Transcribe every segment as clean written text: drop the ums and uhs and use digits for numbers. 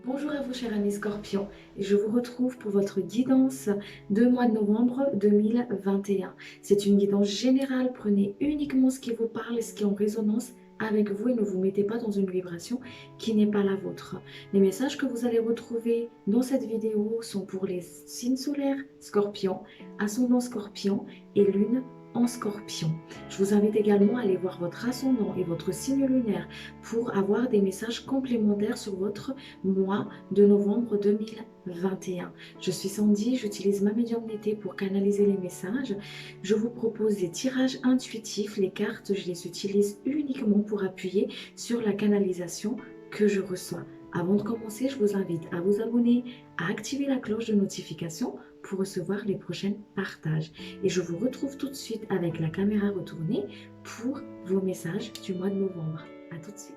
Bonjour à vous, chers amis Scorpions, et je vous retrouve pour votre guidance de mois de novembre 2021. C'est une guidance générale, prenez uniquement ce qui vous parle et ce qui est en résonance avec vous et ne vous mettez pas dans une vibration qui n'est pas la vôtre. Les messages que vous allez retrouver dans cette vidéo sont pour les signes solaires Scorpion, ascendant Scorpion et lune en Scorpion. Je vous invite également à aller voir votre ascendant et votre signe lunaire pour avoir des messages complémentaires sur votre mois de novembre 2021. Je suis Sandy, j'utilise ma médiumnité pour canaliser les messages. Je vous propose des tirages intuitifs. Les cartes, je les utilise uniquement pour appuyer sur la canalisation que je reçois. Avant de commencer, je vous invite à vous abonner, à activer la cloche de notification pour recevoir les prochains partages. Et je vous retrouve tout de suite avec la caméra retournée pour vos messages du mois de novembre. À tout de suite.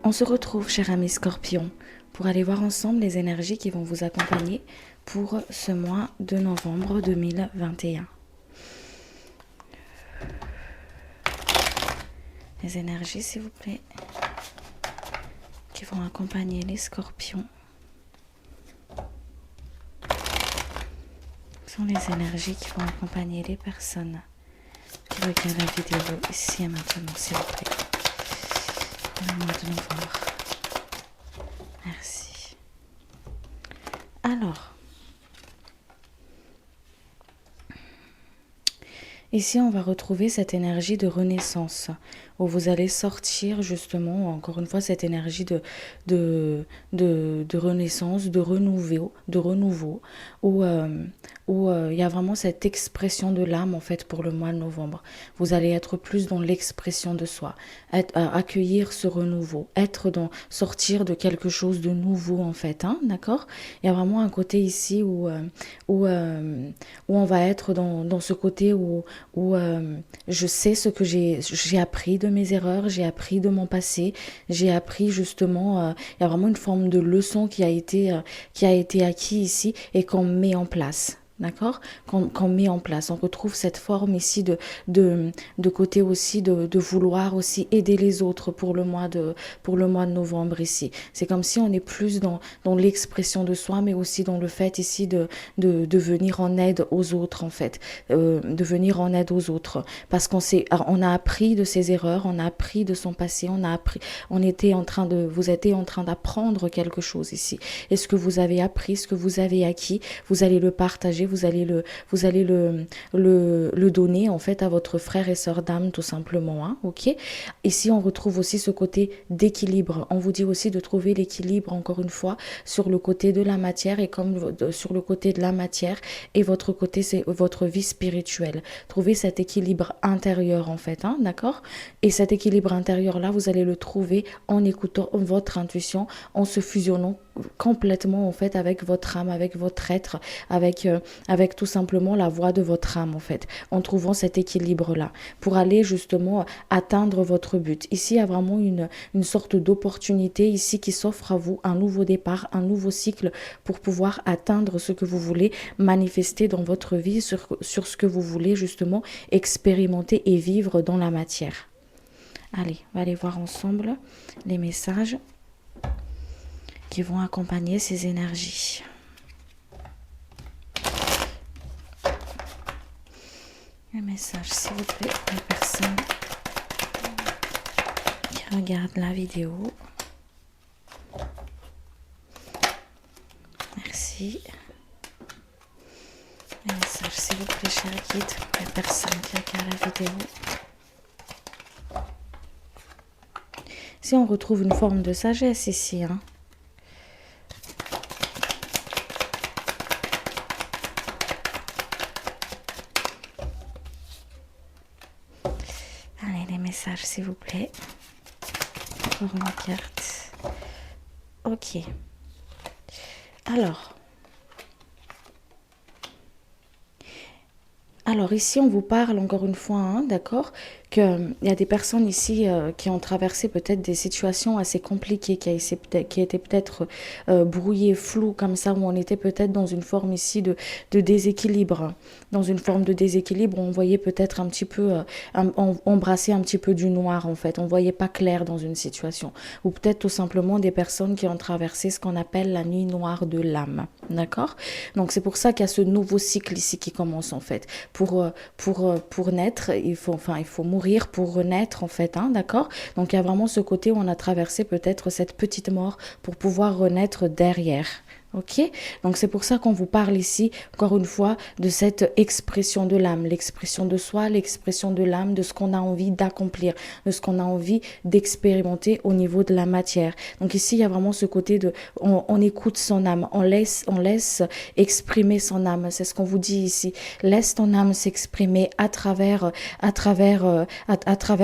On se retrouve, cher ami Scorpion, pour aller voir ensemble les énergies qui vont vous accompagner pour ce mois de novembre 2021. Les énergies, s'il vous plaît, qui vont accompagner les Scorpions. Ce sont les énergies qui vont accompagner les personnes qui regardent la vidéo ici et maintenant, s'il vous plaît. Le mois de novembre. Merci. Alors, ici on va retrouver cette énergie de renaissance, où vous allez sortir justement, encore une fois, cette énergie de renaissance, de renouveau, où il y a vraiment cette expression de l'âme en fait pour le mois de novembre. Vous allez être plus dans l'expression de soi, accueillir ce renouveau, sortir de quelque chose de nouveau en fait, hein, d'accord? Il y a vraiment un côté ici où on va être dans ce côté où je sais ce que j'ai appris de mes erreurs, j'ai appris de mon passé, j'ai appris justement, il y a vraiment une forme de leçon qui a été acquis ici et qu'on met en place. D'accord, qu'on met en place. On retrouve cette forme ici de côté aussi de vouloir aussi aider les autres pour le mois de novembre ici. C'est comme si on est plus dans l'expression de soi, mais aussi dans le fait ici de venir en aide aux autres en fait, de venir en aide aux autres, parce on a appris de ses erreurs, on a appris de son passé, vous étiez en train d'apprendre quelque chose ici. Et ce que vous avez appris, ce que vous avez acquis, vous allez le partager, vous allez le donner en fait à votre frère et sœur d'âme tout simplement, hein, ok. Ici on retrouve aussi ce côté d'équilibre. On vous dit aussi de trouver l'équilibre encore une fois sur le côté de la matière et comme sur le côté de la matière et votre côté c'est votre vie spirituelle. Trouvez cet équilibre intérieur en fait, hein, d'accord. Et cet équilibre intérieur là vous allez le trouver en écoutant votre intuition, en se fusionnant complètement en fait avec votre âme, avec votre être, avec tout simplement la voix de votre âme en fait, en trouvant cet équilibre là pour aller justement atteindre votre but. Ici il y a vraiment une sorte d'opportunité ici qui s'offre à vous, un nouveau départ, un nouveau cycle pour pouvoir atteindre ce que vous voulez manifester dans votre vie, sur ce que vous voulez justement expérimenter et vivre dans la matière. Allez, on va aller voir ensemble les messages qui vont accompagner ces énergies. Un message, s'il vous plaît, pour les personnes qui regardent la vidéo. Merci. Un message, s'il vous plaît, cher guide, pour les personnes qui regardent la vidéo. Si on retrouve une forme de sagesse ici, hein. Allez, les messages, s'il vous plaît. Encore une carte. Ok. Alors ici, on vous parle encore une fois, hein, d'accord, qu'il y a des personnes ici qui ont traversé peut-être des situations assez compliquées, qui étaient peut-être brouillées, floues comme ça, où on était peut-être dans une forme ici de déséquilibre. Dans une forme de déséquilibre, on voyait peut-être un petit peu, embrasser un petit peu du noir en fait. On voyait pas clair dans une situation. Ou peut-être tout simplement des personnes qui ont traversé ce qu'on appelle la nuit noire de l'âme. D'accord? Donc c'est pour ça qu'il y a ce nouveau cycle ici qui commence en fait. Pour naître, il faut mourir pour renaître en fait, hein, d'accord? Donc il y a vraiment ce côté où on a traversé peut-être cette petite mort pour pouvoir renaître derrière. Ok, donc c'est pour ça qu'on vous parle ici, encore une fois, de cette expression de l'âme, l'expression de soi, l'expression de l'âme, de ce qu'on a envie d'accomplir, de ce qu'on a envie d'expérimenter au niveau de la matière. Donc ici, il y a vraiment ce côté de, on écoute son âme, on laisse exprimer son âme. C'est ce qu'on vous dit ici. Laisse ton âme s'exprimer à travers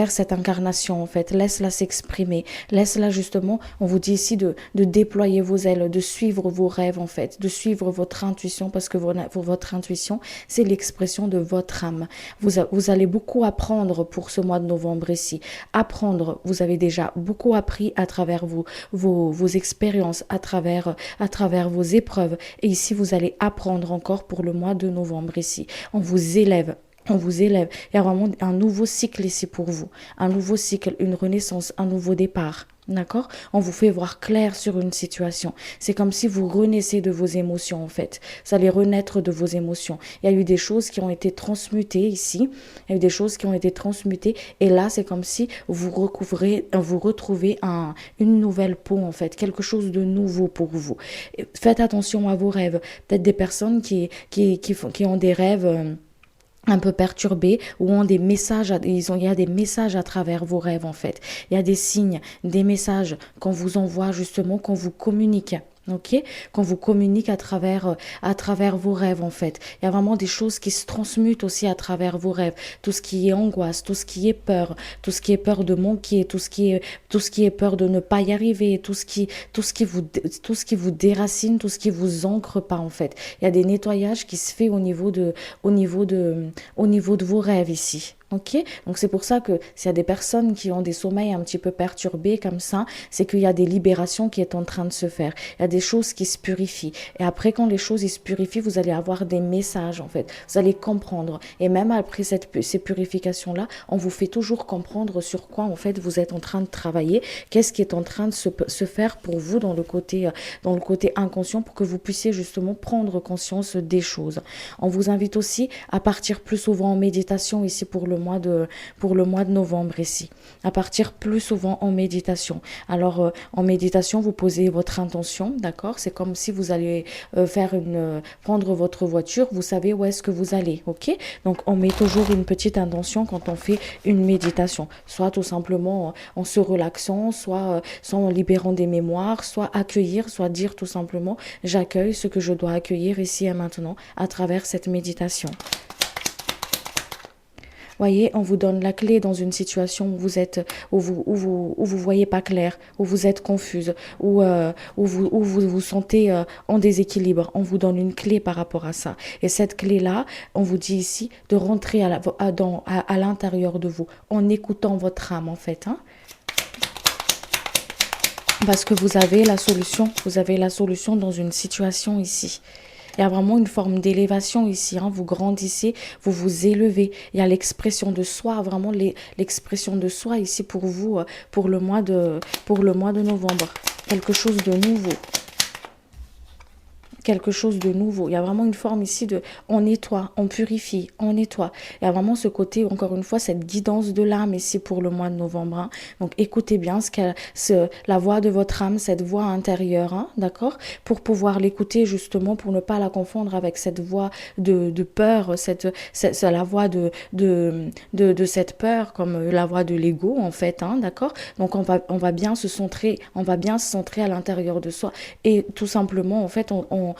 cette incarnation en fait. Laisse-la s'exprimer. Laisse-la justement, on vous dit ici de déployer vos ailes, de suivre vos rêve en fait, de suivre votre intuition parce que votre intuition, c'est l'expression de votre âme. Vous allez beaucoup apprendre pour ce mois de novembre ici. Apprendre, vous avez déjà beaucoup appris à travers vos expériences, à travers vos épreuves. Et ici, vous allez apprendre encore pour le mois de novembre ici. On vous élève. On vous élève. Il y a vraiment un nouveau cycle ici pour vous. Un nouveau cycle, une renaissance, un nouveau départ. D'accord? On vous fait voir clair sur une situation. C'est comme si vous renaissez de vos émotions, en fait. Vous allez renaître de vos émotions. Il y a eu des choses qui ont été transmutées ici. Il y a eu des choses qui ont été transmutées. Et là, c'est comme si vous retrouvez une nouvelle peau, en fait. Quelque chose de nouveau pour vous. Faites attention à vos rêves. Peut-être des personnes qui ont des rêves un peu perturbés ou ont des messages, il y a des messages à travers vos rêves en fait. Il y a des signes, des messages qu'on vous envoie justement, qu'on vous communique. Ok, qu'on vous communique à travers vos rêves en fait. Il y a vraiment des choses qui se transmutent aussi à travers vos rêves. Tout ce qui est angoisse, tout ce qui est peur, tout ce qui est peur de manquer, tout ce qui est peur de ne pas y arriver, tout ce qui vous déracine, tout ce qui vous ancre pas en fait. Il y a des nettoyages qui se fait au niveau de vos rêves ici. Ok, donc c'est pour ça que s'il y a des personnes qui ont des sommeils un petit peu perturbés comme ça, c'est qu'il y a des libérations qui est en train de se faire. Il y a des choses qui se purifient. Et après, quand les choses se purifient, vous allez avoir des messages en fait. Vous allez comprendre. Et même après ces purifications-là, on vous fait toujours comprendre sur quoi en fait vous êtes en train de travailler. Qu'est-ce qui est en train de se faire pour vous dans le côté inconscient pour que vous puissiez justement prendre conscience des choses. On vous invite aussi à partir plus souvent en méditation ici pour le mois de novembre ici, à partir plus souvent en méditation. Alors en méditation, vous posez votre intention, d'accord? C'est comme si vous allez prendre votre voiture, vous savez où est-ce que vous allez, ok? Donc on met toujours une petite intention quand on fait une méditation, soit tout simplement en se relaxant, soit en libérant des mémoires, soit accueillir, soit dire tout simplement j'accueille ce que je dois accueillir ici et maintenant à travers cette méditation. Voyez, on vous donne la clé dans une situation où vous voyez pas clair, où vous êtes confuse, où vous sentez en déséquilibre. On vous donne une clé par rapport à ça. Et cette clé-là, on vous dit ici de rentrer à l'intérieur de vous, en écoutant votre âme en fait. Hein. Parce que vous avez la solution dans une situation ici. Il y a vraiment une forme d'élévation ici. Hein. Vous grandissez, vous vous élevez. Il y a l'expression de soi, vraiment l'expression de soi ici pour vous, pour le mois de novembre. Quelque chose de nouveau. Quelque chose de nouveau. Il y a vraiment une forme ici de on nettoie, on purifie, on nettoie. Il y a vraiment ce côté, encore une fois, cette guidance de l'âme ici pour le mois de novembre. Hein. Donc écoutez bien la voix de votre âme, cette voix intérieure, hein, d'accord? Pour pouvoir l'écouter justement, pour ne pas la confondre avec cette voix de peur, la voix de cette peur, comme la voix de l'ego en fait, hein, d'accord? Donc on va bien se centrer à l'intérieur de soi et tout simplement en fait en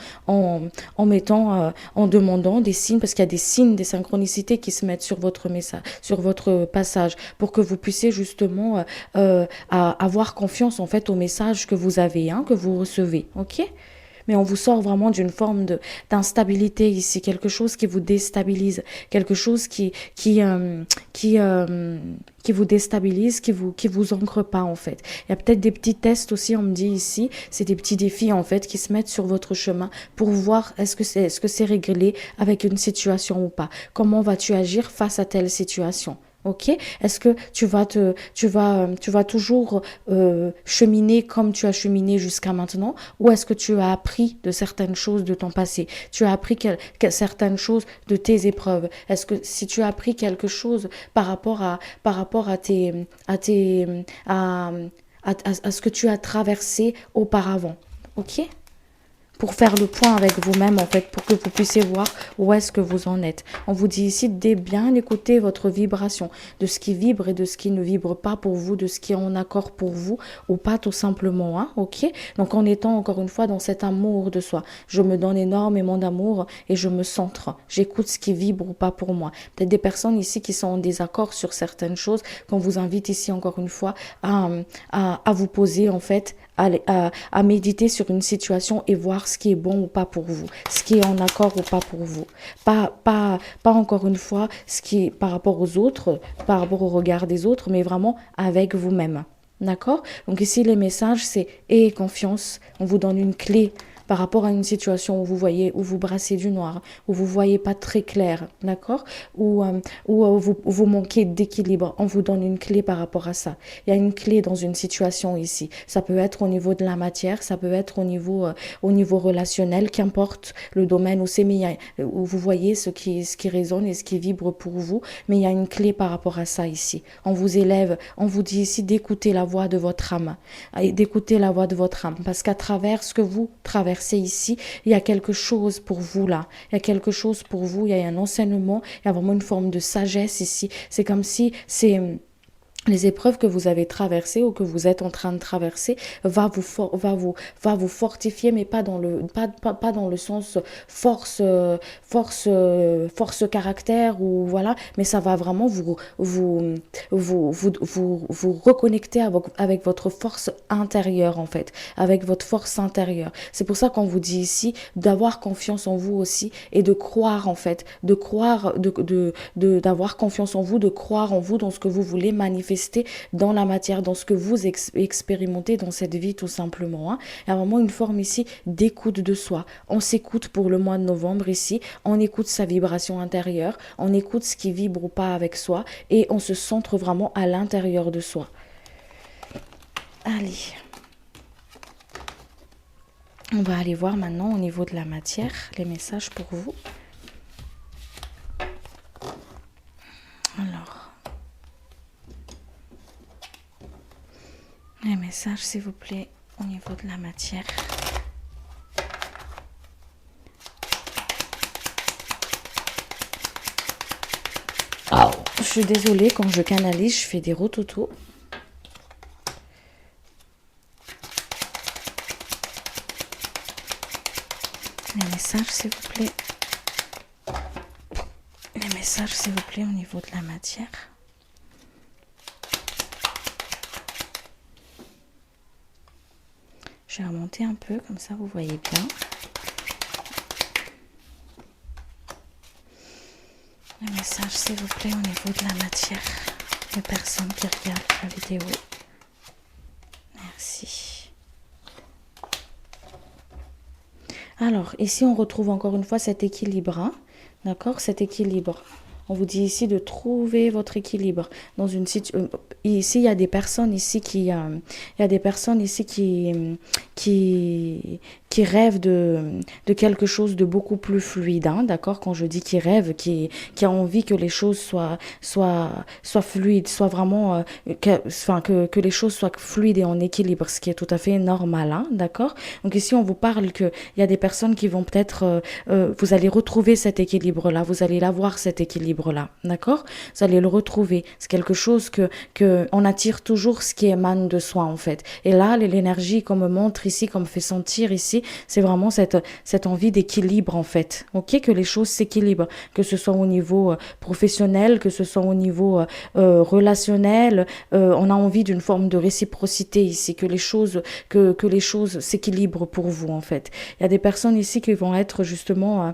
demandant des signes, parce qu'il y a des signes, des synchronicités qui se mettent sur votre message, sur votre passage, pour que vous puissiez justement avoir confiance en fait au message que vous avez, hein, que vous recevez, ok? mais on vous sort vraiment d'une forme d'instabilité ici, quelque chose qui vous déstabilise, quelque chose qui vous déstabilise, qui vous ancre pas en fait. Il y a peut-être des petits tests aussi, on me dit ici, c'est des petits défis en fait qui se mettent sur votre chemin pour voir est-ce que c'est réglé avec une situation ou pas. Comment vas-tu agir face à telle situation? Ok? Est-ce que tu vas toujours cheminer comme tu as cheminé jusqu'à maintenant, ou est-ce que tu as appris de certaines choses de ton passé? Tu as appris certaines choses de tes épreuves. Est-ce que si tu as appris quelque chose par rapport à ce que tu as traversé auparavant? Ok? Pour faire le point avec vous-même, en fait, pour que vous puissiez voir où est-ce que vous en êtes. On vous dit ici de bien écouter votre vibration, de ce qui vibre et de ce qui ne vibre pas pour vous, de ce qui est en accord pour vous ou pas tout simplement, hein, ok? Donc en étant encore une fois dans cet amour de soi, je me donne énormément d'amour et je me centre. J'écoute ce qui vibre ou pas pour moi. Peut-être des personnes ici qui sont en désaccord sur certaines choses, qu'on vous invite ici encore une fois à vous poser en fait, à méditer sur une situation et voir ce qui est bon ou pas pour vous, ce qui est en accord ou pas pour vous. Pas encore une fois ce qui est par rapport aux autres, par rapport au regard des autres, mais vraiment avec vous-même. D'accord? Donc ici, les messages, c'est ayez confiance. On vous donne une clé par rapport à une situation où vous voyez, où vous brassez du noir, où vous voyez pas très clair, d'accord? Vous manquez d'équilibre. On vous donne une clé par rapport à ça. Il y a une clé dans une situation ici. Ça peut être au niveau de la matière, ça peut être au niveau relationnel, qu'importe le domaine où c'est, mais où vous voyez ce qui résonne et ce qui vibre pour vous, mais il y a une clé par rapport à ça ici. On vous élève, on vous dit ici d'écouter la voix de votre âme, d'écouter la voix de votre âme, parce qu'à travers ce que vous traversez ici, il y a quelque chose pour vous là, il y a quelque chose pour vous, il y a un enseignement, il y a vraiment une forme de sagesse ici. C'est comme si les épreuves que vous avez traversées ou que vous êtes en train de traverser va vous fortifier, mais pas dans le sens force caractère ou voilà, mais ça va vraiment vous reconnecter avec votre force intérieure en fait, avec votre force intérieure. C'est pour ça qu'on vous dit ici d'avoir confiance en vous aussi et de croire en fait, d'avoir confiance en vous, de croire en vous dans ce que vous voulez manifester dans la matière, dans ce que vous expérimentez dans cette vie tout simplement. Hein. Il y a vraiment une forme ici d'écoute de soi. On s'écoute pour le mois de novembre ici, on écoute sa vibration intérieure, on écoute ce qui vibre ou pas avec soi et on se centre vraiment à l'intérieur de soi. Allez. On va aller voir maintenant au niveau de la matière, les messages pour vous. Alors. Les messages, s'il vous plaît, au niveau de la matière. Oh. Je suis désolée, quand je canalise, je fais des rototos. Les messages, s'il vous plaît. Les messages, s'il vous plaît, au niveau de la matière. Je vais remonter un peu, comme ça vous voyez bien. Le message, s'il vous plaît, au niveau de la matière. Les personnes qui regardent la vidéo. Merci. Alors, ici, on retrouve encore une fois cet équilibre. Hein, d'accord? Cet équilibre. On vous dit ici de trouver votre équilibre dans une situation. Ici, il y a des personnes ici qui rêvent de quelque chose de beaucoup plus fluide, hein, d'accord? Quand je dis qui rêve, qui a envie que les choses soient fluides, soient vraiment, que les choses soient fluides et en équilibre, ce qui est tout à fait normal, hein, d'accord? Donc ici, on vous parle qu'il y a des personnes qui vont peut-être, vous allez retrouver cet équilibre-là, vous allez l'avoir cet équilibre-là, d'accord? Vous allez le retrouver. C'est quelque chose que on attire toujours ce qui émane de soi, en fait. Et là, l'énergie qu'on me montre ici, qu'on me fait sentir ici, ici, c'est vraiment cette envie d'équilibre en fait. Ok, que les choses s'équilibrent, que ce soit au niveau professionnel, que ce soit au niveau relationnel. On a envie d'une forme de réciprocité ici, que les choses s'équilibrent pour vous en fait. Il y a des personnes ici qui vont être justement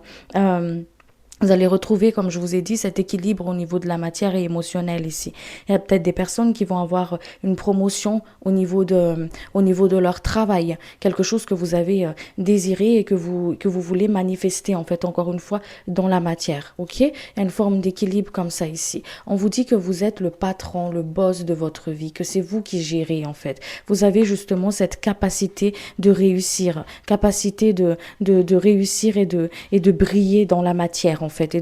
vous allez retrouver, comme je vous ai dit, cet équilibre au niveau de la matière et émotionnelle ici. Il y a peut-être des personnes qui vont avoir une promotion au niveau de leur travail, quelque chose que vous avez désiré et que vous voulez manifester, en fait, encore une fois, dans la matière. Ok? Il y a une forme d'équilibre comme ça ici. On vous dit que vous êtes le patron, le boss de votre vie, que c'est vous qui gérez, en fait. Vous avez justement cette capacité de réussir, capacité de réussir et de briller dans la matière, en fait,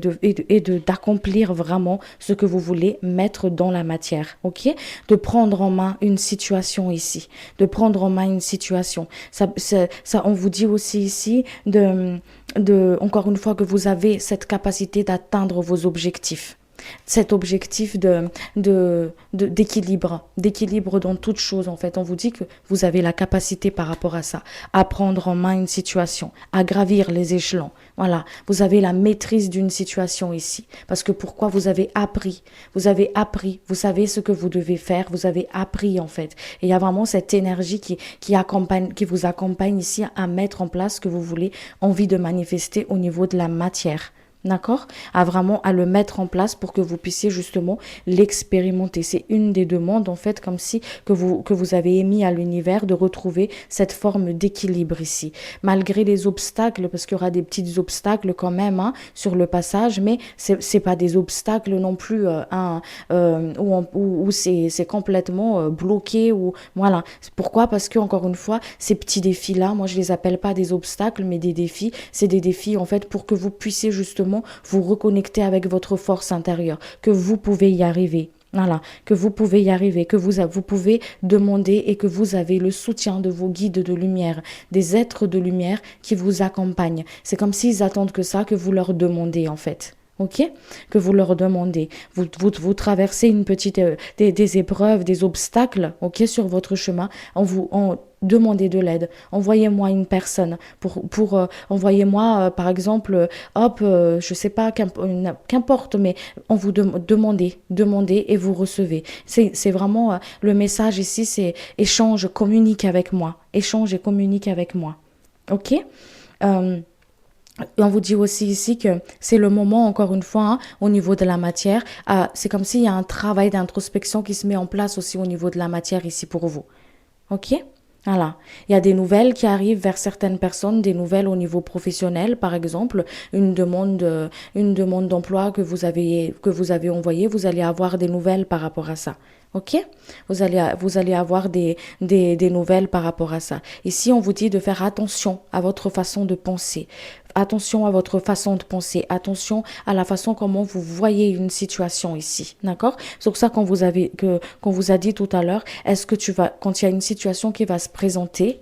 d'accomplir vraiment ce que vous voulez mettre dans la matière, ok? De prendre en main une situation ici, de prendre en main une situation. On vous dit aussi ici encore une fois que vous avez cette capacité d'atteindre vos objectifs. Cet objectif d'équilibre dans toute chose, en fait. On vous dit que vous avez la capacité par rapport à ça, à prendre en main une situation, à gravir les échelons. Voilà, vous avez la maîtrise d'une situation ici. Parce que pourquoi? Vous avez appris, vous savez ce que vous devez faire, vous avez appris en fait. Et il y a vraiment cette énergie qui vous accompagne ici à mettre en place ce que vous voulez, envie de manifester au niveau de la matière. D'accord? À le mettre en place pour que vous puissiez justement l'expérimenter. C'est une des demandes, en fait, comme si que vous avez émis à l'univers de retrouver cette forme d'équilibre ici. Malgré les obstacles, parce qu'il y aura des petits obstacles quand même, hein, sur le passage, mais c'est pas des obstacles non plus, où c'est complètement bloqué ou, voilà. Pourquoi? Parce que, encore une fois, ces petits défis-là, moi, je les appelle pas des obstacles, mais des défis. C'est des défis, en fait, pour que vous puissiez justement vous reconnecter avec votre force intérieure, que vous pouvez y arriver. Voilà, que vous pouvez y arriver, que vous pouvez demander et que vous avez le soutien de vos guides de lumière, des êtres de lumière qui vous accompagnent. C'est comme s'ils attendent que ça, que vous leur demandez en fait. Ok, que vous leur demandez. Vous traversez une petite des épreuves, des obstacles, ok, sur votre chemin. Demandez de l'aide. Envoyez-moi une personne envoyez-moi par exemple je sais pas, qu'importe, mais on vous demandez et vous recevez. C'est vraiment le message ici, c'est échange, communique avec moi. Échange et communique avec moi. Ok. On vous dit aussi ici que c'est le moment, encore une fois, hein, au niveau de la matière. C'est comme s'il y a un travail d'introspection qui se met en place aussi au niveau de la matière ici pour vous. Ok? Voilà. Il y a des nouvelles qui arrivent vers certaines personnes, des nouvelles au niveau professionnel, par exemple, une demande d'emploi que vous avez envoyée, vous allez avoir des nouvelles par rapport à ça. Ok? Vous allez avoir des nouvelles par rapport à ça. Ici, on vous dit de faire attention à votre façon de penser. Attention à votre façon de penser. Attention à la façon comment vous voyez une situation ici. D'accord? C'est pour ça qu'on vous a dit tout à l'heure, quand il y a une situation qui va se présenter,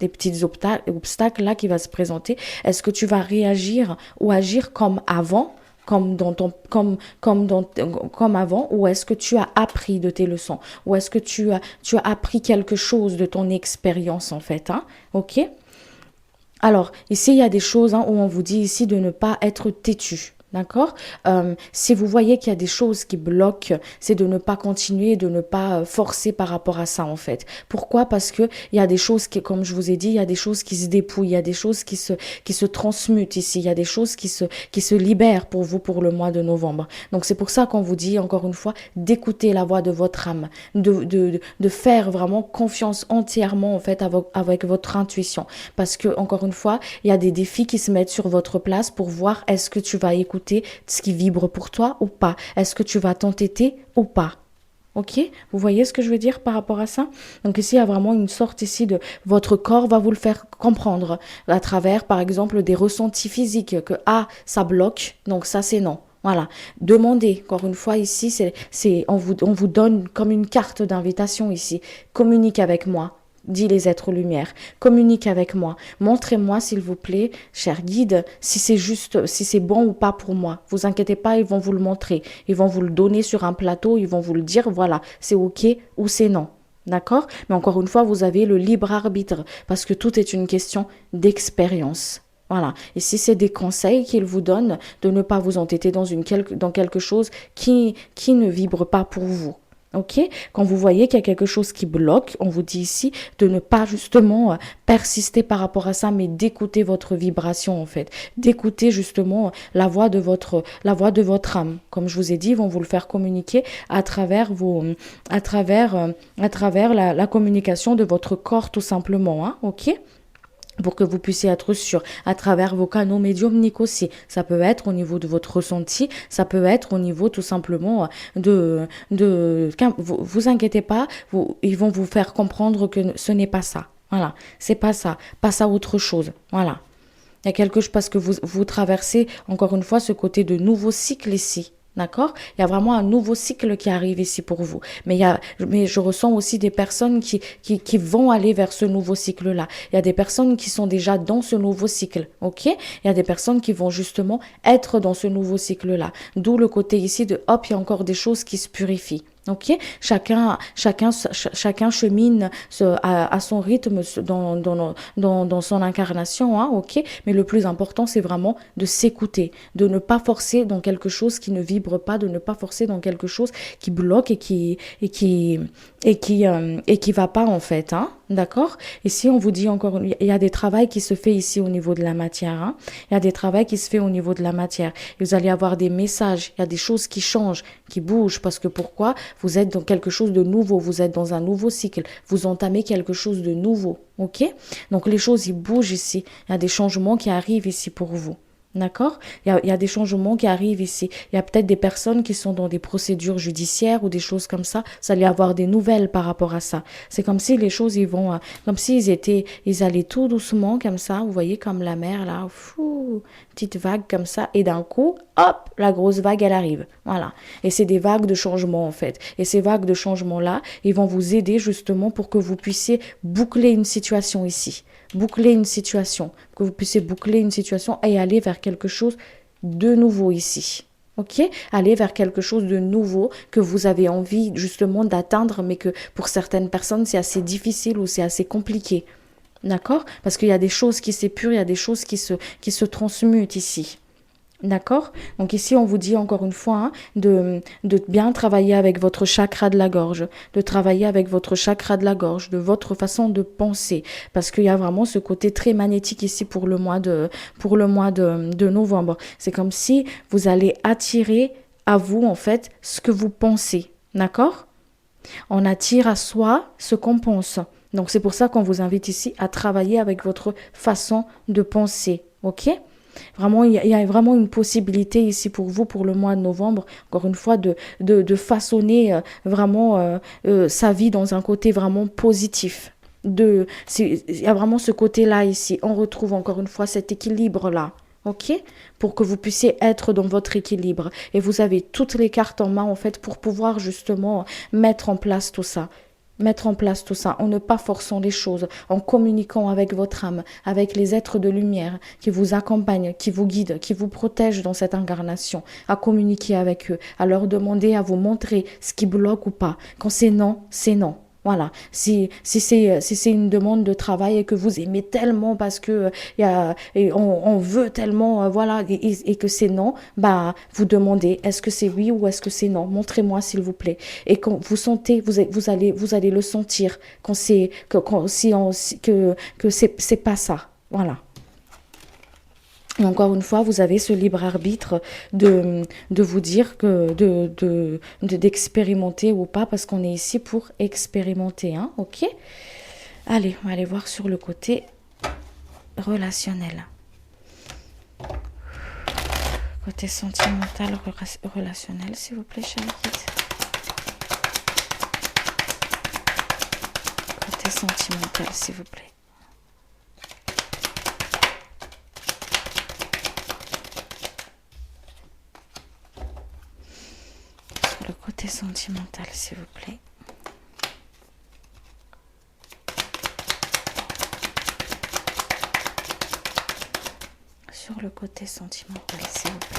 des petits obstacles là qui va se présenter, est-ce que tu vas réagir ou agir comme avant? Comme avant, ou est-ce que tu as appris de tes leçons, ou est-ce que tu as appris quelque chose de ton expérience en fait, hein? Ok? Alors, ici, il y a des choses, hein, où on vous dit ici de ne pas être têtu. D'accord? Si vous voyez qu'il y a des choses qui bloquent, c'est de ne pas continuer, de ne pas forcer par rapport à ça en fait. Pourquoi? Parce que il y a des choses qui, comme je vous ai dit, il y a des choses qui se dépouillent, il y a des choses qui se transmutent ici, il y a des choses qui se libèrent pour vous pour le mois de novembre. Donc c'est pour ça qu'on vous dit encore une fois d'écouter la voix de votre âme, de faire vraiment confiance entièrement en fait avec votre intuition. Parce que encore une fois, il y a des défis qui se mettent sur votre place pour voir est-ce que tu vas écouter ce qui vibre pour toi ou pas. Est-ce que tu vas t'entêter ou pas? Ok? Vous voyez ce que je veux dire par rapport à ça? Donc ici, il y a vraiment une sorte ici de... Votre corps va vous le faire comprendre à travers, par exemple, des ressentis physiques que, ça bloque, donc ça, c'est non. Voilà. Demandez, encore une fois, ici, on vous donne comme une carte d'invitation ici. Communique avec moi. Dit les êtres lumière, communique avec moi. Montrez-moi, s'il vous plaît, cher guide, si c'est juste, si c'est bon ou pas pour moi. Vous inquiétez pas, ils vont vous le montrer. Ils vont vous le donner sur un plateau, ils vont vous le dire, voilà, c'est ok ou c'est non. D'accord? Mais encore une fois, vous avez le libre arbitre parce que tout est une question d'expérience. Voilà. Et si c'est des conseils qu'il vous donne, de ne pas vous entêter dans quelque chose qui ne vibre pas pour vous. Ok? Quand vous voyez qu'il y a quelque chose qui bloque, on vous dit ici de ne pas justement persister par rapport à ça, mais d'écouter votre vibration en fait, d'écouter justement la voix de votre âme. Comme je vous ai dit, ils vont vous le faire communiquer à travers la communication de votre corps tout simplement, hein, ok? Pour que vous puissiez être sûr, à travers vos canaux médiumniques aussi. Ça peut être au niveau de votre ressenti, ça peut être au niveau tout simplement vous inquiétez pas, ils vont vous faire comprendre que ce n'est pas ça. Voilà, c'est pas ça, passe à autre chose. Voilà. Il y a quelque chose parce que vous traversez encore une fois ce côté de nouveau cycle ici. D'accord? Il y a vraiment un nouveau cycle qui arrive ici pour vous. Mais je ressens aussi des personnes qui vont aller vers ce nouveau cycle-là. Il y a des personnes qui sont déjà dans ce nouveau cycle. OK? Il y a des personnes qui vont justement être dans ce nouveau cycle-là. D'où le côté ici de hop, il y a encore des choses qui se purifient. Ok, chacun chemine à son rythme dans son incarnation, hein, ok. Mais le plus important, c'est vraiment de s'écouter, de ne pas forcer dans quelque chose qui ne vibre pas, de ne pas forcer dans quelque chose qui bloque et qui va pas en fait, hein. D'accord? Ici, on vous dit encore, il y a des travaux qui se fait ici au niveau de la matière, hein. Il y a des travaux qui se fait au niveau de la matière. Et vous allez avoir des messages, il y a des choses qui changent, qui bougent, parce que pourquoi? Vous êtes dans quelque chose de nouveau, vous êtes dans un nouveau cycle, vous entamez quelque chose de nouveau, ok? Donc les choses, ils bougent ici, il y a des changements qui arrivent ici pour vous. D'accord? Il y a des changements qui arrivent ici. Il y a peut-être des personnes qui sont dans des procédures judiciaires ou des choses comme ça. Ça allait avoir des nouvelles par rapport à ça. C'est comme si les choses, comme s'ils ils allaient tout doucement comme ça. Vous voyez, comme la mer là, fou, petite vague comme ça. Et d'un coup, hop, la grosse vague, elle arrive. Voilà. Et c'est des vagues de changement en fait. Et ces vagues de changement là, ils vont vous aider justement pour que vous puissiez boucler une situation ici. Boucler une situation, que vous puissiez boucler une situation et aller vers quelque chose de nouveau ici. Ok? Aller vers quelque chose de nouveau que vous avez envie justement d'atteindre, mais que pour certaines personnes, c'est assez difficile ou c'est assez compliqué. D'accord? Parce qu'il y a des choses qui s'épurent, il y a des choses qui se transmutent ici. D'accord? Donc ici, on vous dit encore une fois, hein, de bien travailler avec votre chakra de la gorge, de travailler avec votre chakra de la gorge, de votre façon de penser, parce qu'il y a vraiment ce côté très magnétique ici pour le mois de novembre. C'est comme si vous allez attirer à vous, en fait, ce que vous pensez. D'accord? On attire à soi ce qu'on pense. Donc c'est pour ça qu'on vous invite ici à travailler avec votre façon de penser. Ok? Vraiment, il y a vraiment une possibilité ici pour vous, pour le mois de novembre, encore une fois, de façonner vraiment sa vie dans un côté vraiment positif. Il y a vraiment ce côté-là ici. On retrouve encore une fois cet équilibre-là. Ok? Pour que vous puissiez être dans votre équilibre. Et vous avez toutes les cartes en main, en fait, pour pouvoir justement mettre en place tout ça. Mettre en place tout ça en ne pas forçant les choses, en communiquant avec votre âme, avec les êtres de lumière qui vous accompagnent, qui vous guident, qui vous protègent dans cette incarnation, à communiquer avec eux, à leur demander, à vous montrer ce qui bloque ou pas. Quand c'est non, c'est non. Voilà, si c'est une demande de travail et que vous aimez tellement parce que on veut tellement voilà et que c'est non, bah vous demandez est-ce que c'est oui ou est-ce que c'est non, montrez-moi s'il vous plaît. Et quand vous sentez, vous allez le sentir quand c'est que c'est pas ça. Voilà. Et encore une fois, vous avez ce libre arbitre de vous dire que d'expérimenter ou pas, parce qu'on est ici pour expérimenter, hein, ok? Allez, on va aller voir sur le côté relationnel. Côté sentimental, relationnel, s'il vous plaît, chérie. Côté sentimental, s'il vous plaît. Le côté sentimental, s'il vous plaît. Sur le côté sentimental, s'il vous plaît.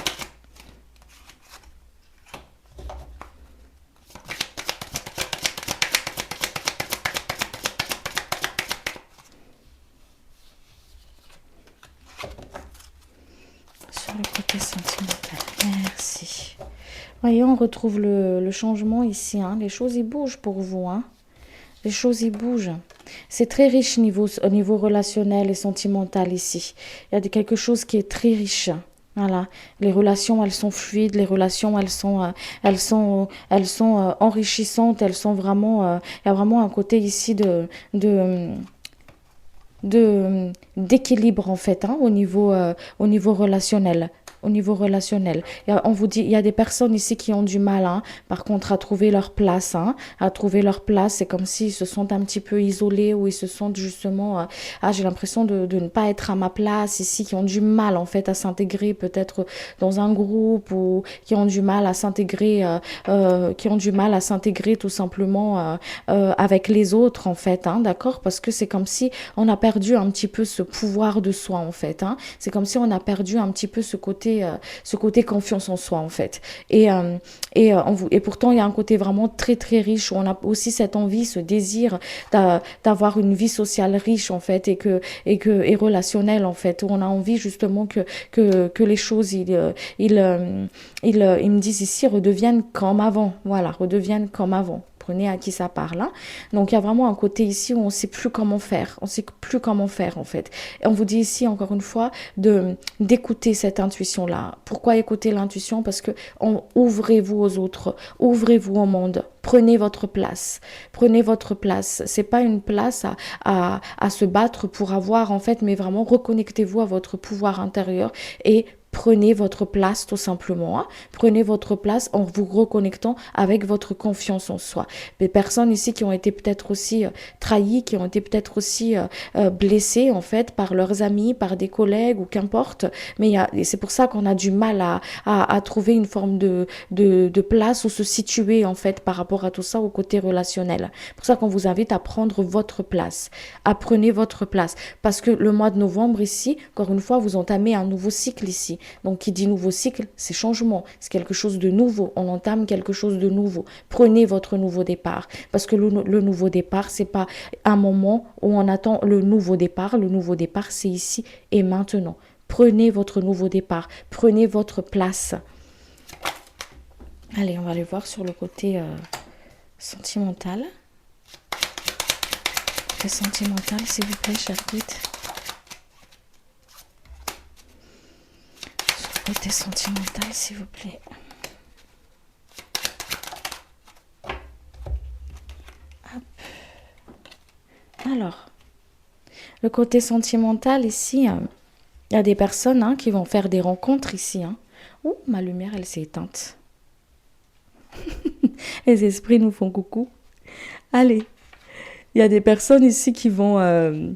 sur le côté sentimental. Merci. Voyez, on retrouve le changement ici. Hein. Les choses, ils bougent pour vous. Hein. Les choses, ils bougent. C'est très riche au niveau relationnel et sentimental ici. Il y a quelque chose qui est très riche. Voilà, les relations, elles sont fluides, les relations, elles sont enrichissantes, elles sont vraiment, il y a vraiment un côté ici d'équilibre en fait, hein, au niveau relationnel. Au niveau relationnel. On vous dit, il y a des personnes ici qui ont du mal, hein, par contre, à trouver leur place. Hein, à trouver leur place, c'est comme s'ils se sentent un petit peu isolés ou ils se sentent justement, j'ai l'impression de ne pas être à ma place ici, qui ont du mal en fait à s'intégrer peut-être dans un groupe ou qui ont du mal à s'intégrer, tout simplement avec les autres en fait, hein, d'accord? Parce que c'est comme si on a perdu un petit peu ce pouvoir de soi en fait. Hein, c'est comme si on a perdu un petit peu ce côté confiance en soi en fait. Et pourtant il y a un côté vraiment très très riche où on a aussi cette envie, ce désir d'avoir une vie sociale riche en fait et relationnelle en fait, où on a envie justement que les choses ils me disent ici redeviennent comme avant, voilà, redeviennent comme avant. Prenez à qui ça parle. Hein. Donc il y a vraiment un côté ici où on ne sait plus comment faire. On ne sait plus comment faire en fait. Et on vous dit ici encore une fois d'écouter cette intuition-là. Pourquoi écouter l'intuition? Parce que ouvrez-vous aux autres, ouvrez-vous au monde. Prenez votre place. Prenez votre place. C'est pas une place à se battre pour avoir en fait, mais vraiment reconnectez-vous à votre pouvoir intérieur et prenez votre place tout simplement. Hein. Prenez votre place en vous reconnectant avec votre confiance en soi. Des personnes ici qui ont été peut-être aussi trahies, qui ont été peut-être aussi blessées en fait par leurs amis, par des collègues ou qu'importe. Mais c'est pour ça qu'on a du mal à trouver une forme de place où se situer en fait par rapport à tout ça au côté relationnel. C'est pour ça qu'on vous invite à prendre votre place. Apprenez votre place. Parce que le mois de novembre ici, encore une fois, vous entamez un nouveau cycle ici. Donc, qui dit nouveau cycle, c'est changement. C'est quelque chose de nouveau. On entame quelque chose de nouveau. Prenez votre nouveau départ. Parce que le nouveau départ, c'est pas un moment où on attend le nouveau départ. Le nouveau départ, c'est ici et maintenant. Prenez votre nouveau départ. Prenez votre place. Allez, on va aller voir sur le côté sentimental. Le sentimental, s'il vous plaît, cher Quid. Côté sentimental, s'il vous plaît. Hop. Alors, le côté sentimental ici, il y a des personnes qui vont faire des rencontres ici. Hein. Ouh, ma lumière, elle s'est éteinte. Les esprits nous font coucou. Allez, il y a des personnes ici qui vont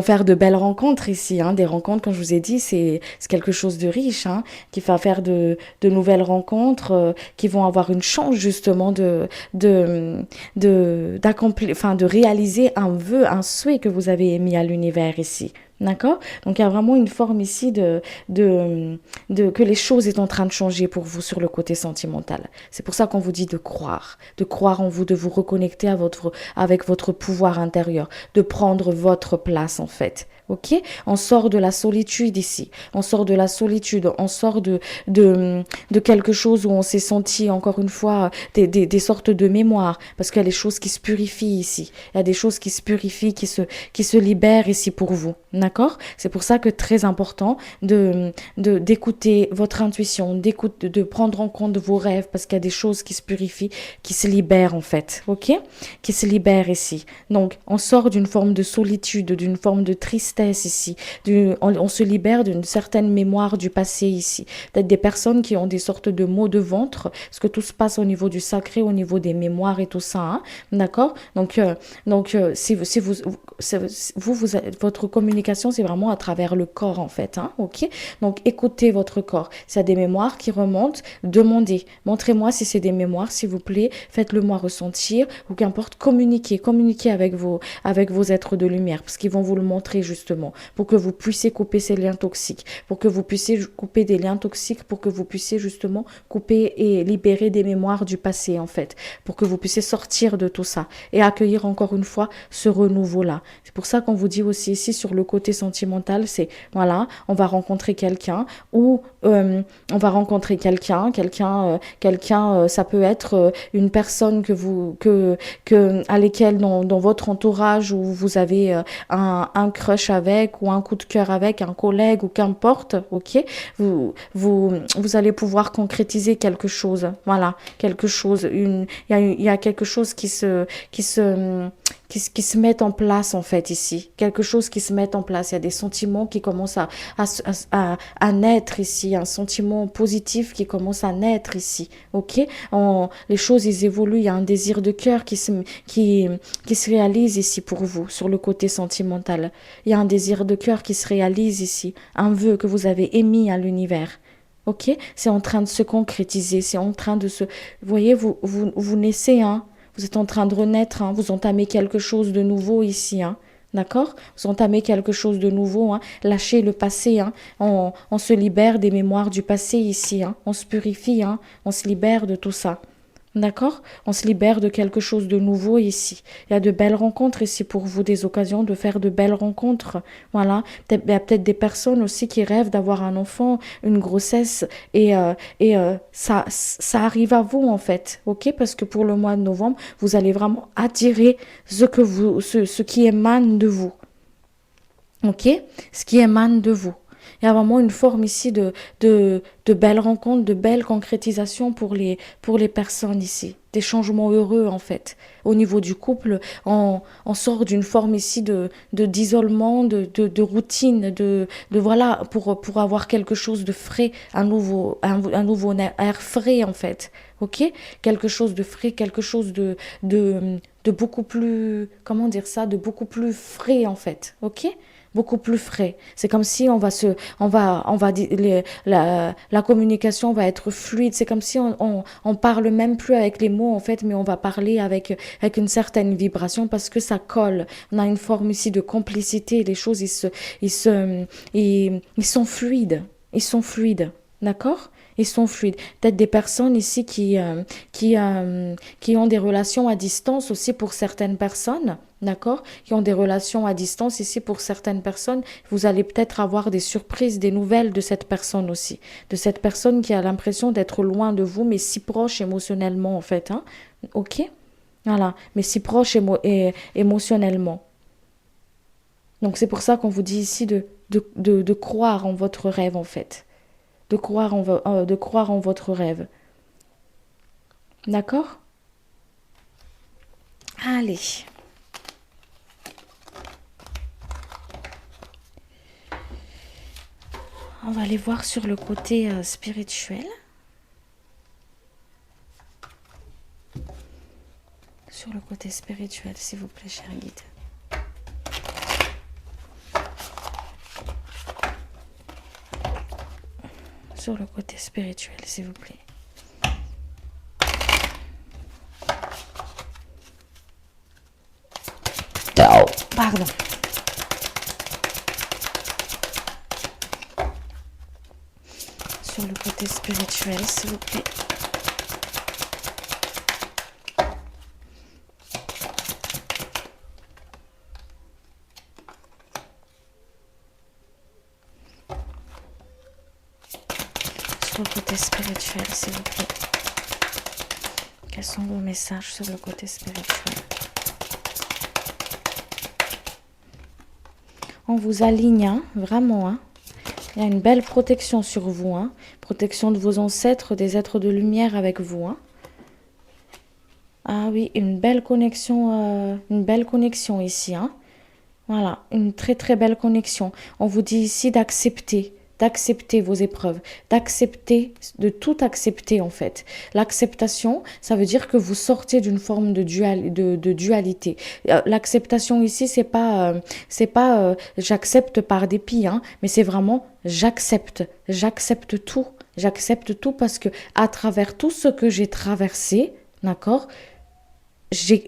faire de belles rencontres ici. Hein. Des rencontres, comme je vous ai dit, c'est quelque chose de riche, hein, qui va faire de nouvelles rencontres, qui vont avoir une chance justement d'accomplir, enfin, de réaliser un vœu, un souhait que vous avez émis à l'univers ici. D'accord? Donc, il y a vraiment une forme ici que les choses est en train de changer pour vous sur le côté sentimental. C'est pour ça qu'on vous dit de croire en vous, de vous reconnecter avec votre pouvoir intérieur, de prendre votre place en fait. Ok? On sort de la solitude ici. On sort de la solitude. On sort de quelque chose où on s'est senti, encore une fois, des sortes de mémoires. Parce qu'il y a des choses qui se purifient ici. Il y a des choses qui se purifient, qui se libèrent ici pour vous. D'accord? C'est pour ça que très important d'écouter votre intuition, de prendre en compte vos rêves, parce qu'il y a des choses qui se purifient, qui se libèrent en fait. Ok? Qui se libèrent ici. Donc, on sort d'une forme de solitude, d'une forme de tristesse ici. On se libère d'une certaine mémoire du passé ici. Peut-être des personnes qui ont des sortes de maux de ventre, parce que tout se passe au niveau du sacré, au niveau des mémoires et tout ça. Hein, d'accord? Donc, si votre communication, c'est vraiment à travers le corps en fait. Hein, ok? Donc, écoutez votre corps. S'il y a des mémoires qui remontent, demandez. Montrez-moi si c'est des mémoires, s'il vous plaît. Faites-le moi ressentir ou qu'importe, communiquez avec vos êtres de lumière, parce qu'ils vont vous le montrer justement. justement, pour que vous puissiez couper ces liens toxiques, pour que vous puissiez couper des liens toxiques, pour que vous puissiez justement couper et libérer des mémoires du passé, en fait, pour que vous puissiez sortir de tout ça et accueillir encore une fois ce renouveau-là. C'est pour ça qu'on vous dit aussi ici sur le côté sentimental, c'est, voilà, on va rencontrer quelqu'un ou on va rencontrer quelqu'un, ça peut être une personne à laquelle dans votre entourage où vous avez un crush avec ou un coup de cœur avec un collègue ou qu'importe, ok, vous allez pouvoir concrétiser quelque chose, voilà, quelque chose, il y a quelque chose qui se met en place en fait ici, quelque chose qui se met en place, il y a des sentiments qui commencent à naître ici, un sentiment positif qui commence à naître ici, ok, les choses ils évoluent, il y a un désir de cœur qui se réalise ici pour vous, sur le côté sentimental, il y a un désir de cœur qui se réalise ici, un vœu que vous avez émis à l'univers. Ok, c'est en train de se concrétiser, c'est en train de se... Vous voyez, vous naissez, hein, vous êtes en train de renaître, hein, vous entamez quelque chose de nouveau ici, hein, d'accord? Vous entamez quelque chose de nouveau, hein, lâchez le passé, hein, on se libère des mémoires du passé ici, hein, on se purifie, hein, on se libère de tout ça. D'accord? On se libère de quelque chose de nouveau ici. Il y a de belles rencontres ici pour vous, des occasions de faire de belles rencontres. Voilà. Il y a peut-être des personnes aussi qui rêvent d'avoir un enfant, une grossesse, et ça arrive à vous en fait. Ok? Parce que pour le mois de novembre, vous allez vraiment attirer ce qui émane de vous. Ok? Ce qui émane de vous. Il y a vraiment une forme ici de belles rencontres, de belles concrétisations pour les personnes ici. Des changements heureux en fait. Au niveau du couple, on sort d'une forme ici d'isolement, de routine, voilà, pour avoir quelque chose de frais, un nouveau air frais en fait. Ok? Quelque chose de frais, quelque chose de beaucoup plus, comment dire ça, de beaucoup plus frais en fait. Ok? Beaucoup plus frais. C'est comme si la communication va être fluide. C'est comme si on parle même plus avec les mots en fait, mais on va parler avec une certaine vibration parce que ça colle. On a une forme ici de complicité. Les choses ils sont fluides. Ils sont fluides. D'accord? Ils sont fluides. Peut-être des personnes ici qui ont des relations à distance aussi pour certaines personnes, d'accord? Qui ont des relations à distance ici pour certaines personnes. Vous allez peut-être avoir des surprises, des nouvelles de cette personne aussi. De cette personne qui a l'impression d'être loin de vous, mais si proche émotionnellement en fait. Hein? Ok? Voilà. Mais si proche émotionnellement. Donc c'est pour ça qu'on vous dit ici de croire en votre rêve en fait. De croire en votre rêve. D'accord? Allez. On va aller voir sur le côté spirituel. Sur le côté spirituel, s'il vous plaît, cher guide. Sur le côté spirituel, s'il vous plaît. Oh, pardon. Sur le côté spirituel, s'il vous plaît. Sur le côté spirituel, s'il vous plaît. Quels sont vos messages sur le côté spirituel? On vous aligne, hein, vraiment. Hein. Il y a une belle protection sur vous. Hein. Protection de vos ancêtres, des êtres de lumière avec vous. Hein. Ah oui, une belle connexion ici. Hein. Voilà, une très très belle connexion. On vous dit ici d'accepter vos épreuves, de tout accepter en fait. L'acceptation, ça veut dire que vous sortez d'une forme de dualité. L'acceptation ici, c'est pas j'accepte par dépit, hein, mais c'est vraiment j'accepte tout parce que à travers tout ce que j'ai traversé, d'accord,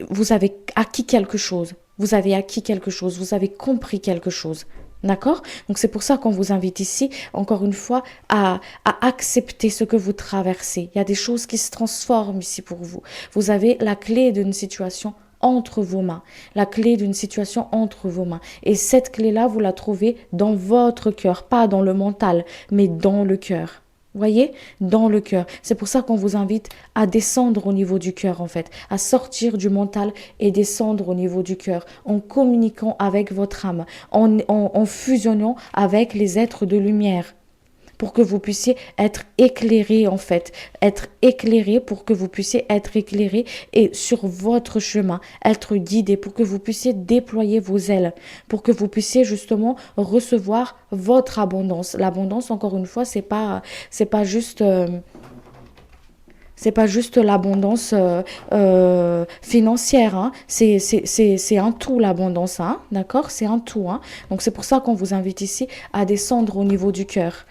vous avez acquis quelque chose. Vous avez acquis quelque chose, vous avez compris quelque chose. D'accord? Donc c'est pour ça qu'on vous invite ici, encore une fois, à accepter ce que vous traversez. Il y a des choses qui se transforment ici pour vous. Vous avez la clé d'une situation entre vos mains, la clé d'une situation entre vos mains. Et cette clé-là, vous la trouvez dans votre cœur, pas dans le mental, mais dans le cœur. Voyez, dans le cœur. C'est pour ça qu'on vous invite à descendre au niveau du cœur, en fait, à sortir du mental et descendre au niveau du cœur, en communiquant avec votre âme, en fusionnant avec les êtres de lumière, pour que vous puissiez être éclairé, en fait, être éclairé pour que vous puissiez être éclairé et sur votre chemin, être guidé pour que vous puissiez déployer vos ailes, pour que vous puissiez justement recevoir votre abondance. L'abondance, encore une fois, c'est pas juste c'est pas juste l'abondance financière, hein. C'est un tout, l'abondance, hein. D'accord? C'est un tout, hein. Donc c'est pour ça qu'on vous invite ici à descendre au niveau du cœur,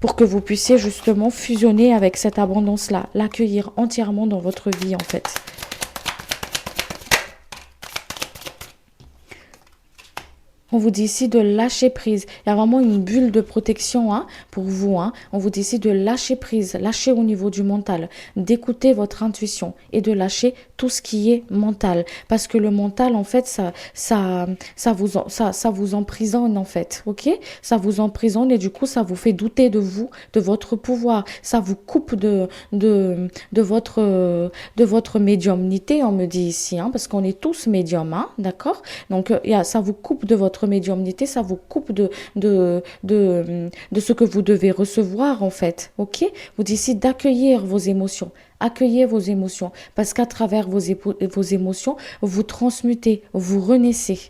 pour que vous puissiez justement fusionner avec cette abondance-là, l'accueillir entièrement dans votre vie, en fait. On vous dit ici de lâcher prise. Il y a vraiment une bulle de protection, hein, pour vous, hein. On vous dit ici de lâcher prise, lâcher au niveau du mental, d'écouter votre intuition et de lâcher tout ce qui est mental. Parce que le mental, en fait, ça vous emprisonne, en fait. Ok? Ça vous emprisonne et du coup, ça vous fait douter de vous, de votre pouvoir. Ça vous coupe de votre médiumnité, on me dit ici, hein, parce qu'on est tous médiums, hein, d'accord? Donc, ça vous coupe de votre médiumnité, ça vous coupe de ce que vous devez recevoir, en fait. Ok? Vous dites ici d'accueillir vos émotions. Accueillez vos émotions, parce qu'à travers vos émotions, vous transmutez, vous renaissez.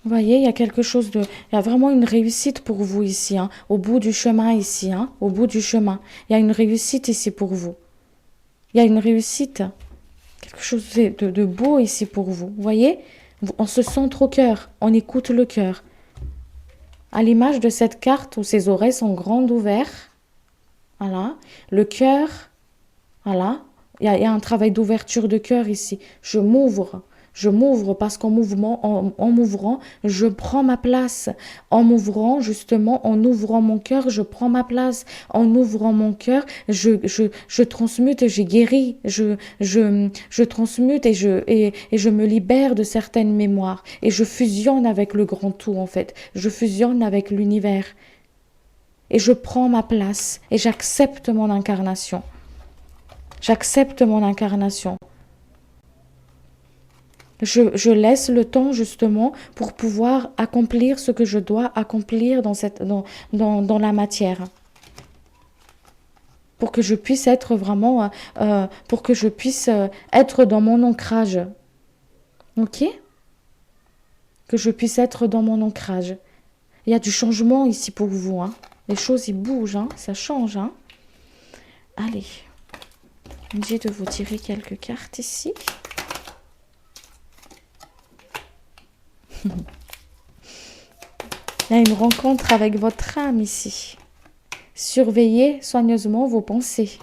Vous voyez, il y a quelque chose de... Il y a vraiment une réussite pour vous ici, hein, au bout du chemin ici, hein, au bout du chemin. Il y a une réussite ici pour vous. Il y a une réussite. Quelque chose de beau ici pour vous. Vous voyez, on se centre au cœur, on écoute le cœur. À l'image de cette carte où ses oreilles sont grandes ouvertes. Voilà. Le cœur, voilà. Il y a un travail d'ouverture de cœur ici. Je m'ouvre. Je m'ouvre parce qu'en m'ouvrant, je prends ma place. En m'ouvrant, justement, en ouvrant mon cœur, je prends ma place. En ouvrant mon cœur, je transmute, je guéris, je transmute et je me libère de certaines mémoires. Et je fusionne avec le grand tout, en fait. Je fusionne avec l'univers. Et je prends ma place et j'accepte mon incarnation. J'accepte mon incarnation. Je laisse le temps justement pour pouvoir accomplir ce que je dois accomplir dans la matière. Pour que je puisse être vraiment, pour que je puisse être dans mon ancrage. Ok? Que je puisse être dans mon ancrage. Il y a du changement ici pour vous, hein. Les choses, ils bougent, hein. Ça change, hein. Allez. J'ai de vous tirer quelques cartes ici. Il y a une rencontre avec votre âme ici. Surveillez soigneusement vos pensées.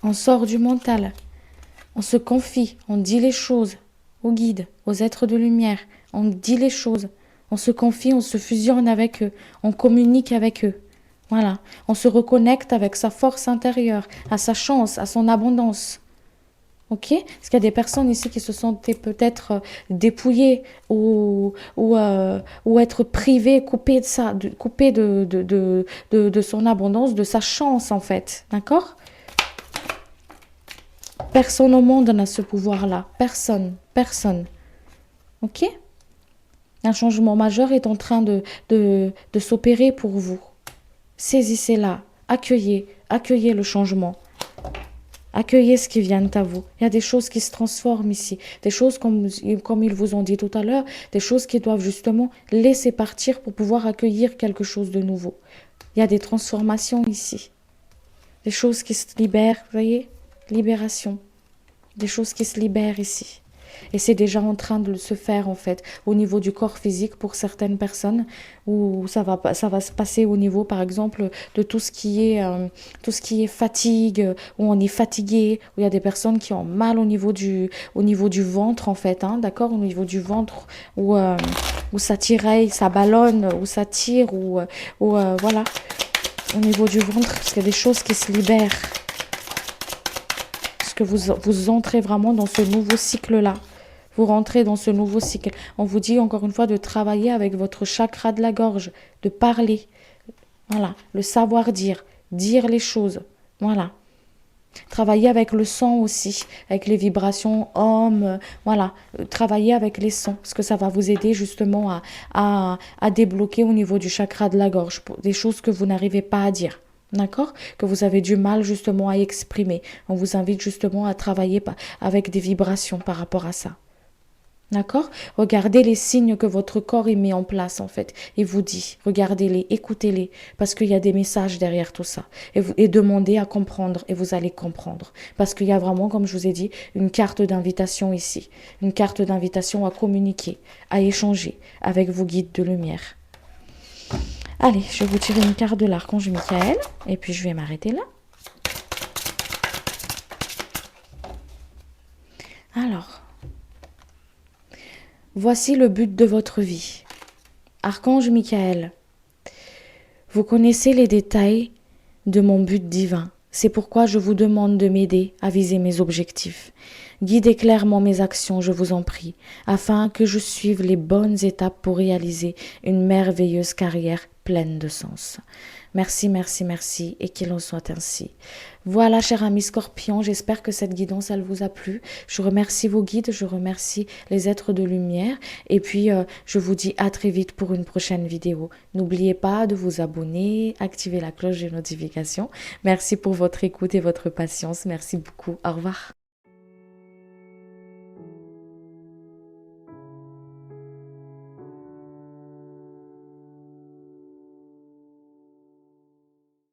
On sort du mental. On se confie. On dit les choses aux guides, aux êtres de lumière. On dit les choses. On se confie, on se fusionne avec eux. On communique avec eux. Voilà. On se reconnecte avec sa force intérieure, à sa chance, à son abondance. Ok? Parce qu'il y a des personnes ici qui se sentaient peut-être dépouillées ou être privées, coupées de ça, coupées de son abondance, de sa chance en fait. D'accord? Personne au monde n'a ce pouvoir-là. Personne. Personne. Ok? Un changement majeur est en train de s'opérer pour vous. Saisissez-la. Accueillez le changement. Accueillez ce qui vient à vous. Il y a des choses qui se transforment ici. Des choses, comme ils vous ont dit tout à l'heure, des choses qui doivent justement laisser partir pour pouvoir accueillir quelque chose de nouveau. Il y a des transformations ici. Des choses qui se libèrent, vous voyez? Libération. Des choses qui se libèrent ici. Et c'est déjà en train de se faire, en fait, au niveau du corps physique pour certaines personnes, où ça va se passer au niveau, par exemple, de tout ce qui est fatigue, où on est fatigué, où il y a des personnes qui ont mal au niveau du ventre, en fait, hein, d'accord, au niveau du ventre, où ça tiraille, ça ballonne, où ça tire, voilà, au niveau du ventre, parce qu'il y a des choses qui se libèrent. Parce que vous entrez vraiment dans ce nouveau cycle-là. Vous rentrez dans ce nouveau cycle. On vous dit encore une fois de travailler avec votre chakra de la gorge, de parler. Voilà, le savoir dire, dire les choses. Voilà. Travailler avec le son aussi, avec les vibrations Om, voilà. Travailler avec les sons, parce que ça va vous aider justement à débloquer au niveau du chakra de la gorge, des choses que vous n'arrivez pas à dire. D'accord? Que vous avez du mal justement à exprimer. On vous invite justement à travailler avec des vibrations par rapport à ça. D'accord? Regardez les signes que votre corps y met en place, en fait. Il vous dit, regardez-les, écoutez-les, parce qu'il y a des messages derrière tout ça. Et demandez à comprendre, et vous allez comprendre. Parce qu'il y a vraiment, comme je vous ai dit, une carte d'invitation ici. Une carte d'invitation à communiquer, à échanger avec vos guides de lumière. Allez, je vais vous tirer une carte de l'archange Michael, et puis je vais m'arrêter là. Alors... Voici le but de votre vie. Archange Michael, vous connaissez les détails de mon but divin. C'est pourquoi je vous demande de m'aider à viser mes objectifs. Guidez clairement mes actions, je vous en prie, afin que je suive les bonnes étapes pour réaliser une merveilleuse carrière pleine de sens. Merci, merci, merci, et qu'il en soit ainsi. Voilà, cher ami Scorpion, j'espère que cette guidance, elle vous a plu. Je remercie vos guides, je remercie les êtres de lumière, et puis je vous dis à très vite pour une prochaine vidéo. N'oubliez pas de vous abonner, activer la cloche de notification. Merci pour votre écoute et votre patience. Merci beaucoup. Au revoir.